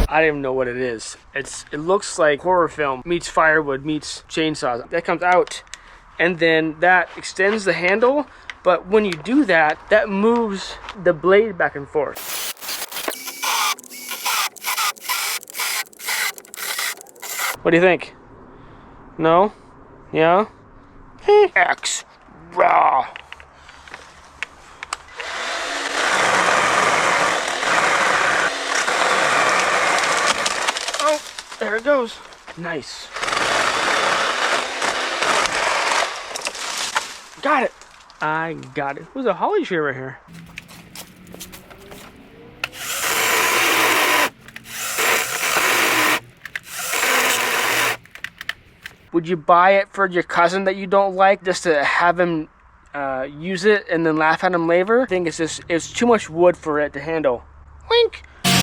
I don't even know what it is. It looks like horror film meets firewood meets chainsaws. That comes out, and then that extends the handle. But when you do that, that moves the blade back and forth. What do you think? No? Yeah? X raw. Oh, there it goes. Nice. Got it. I got it. There's a holly tree right here. Would you buy it for your cousin that you don't like just to have him use it and then laugh at him later? I think it's too much wood for it to handle. Wink.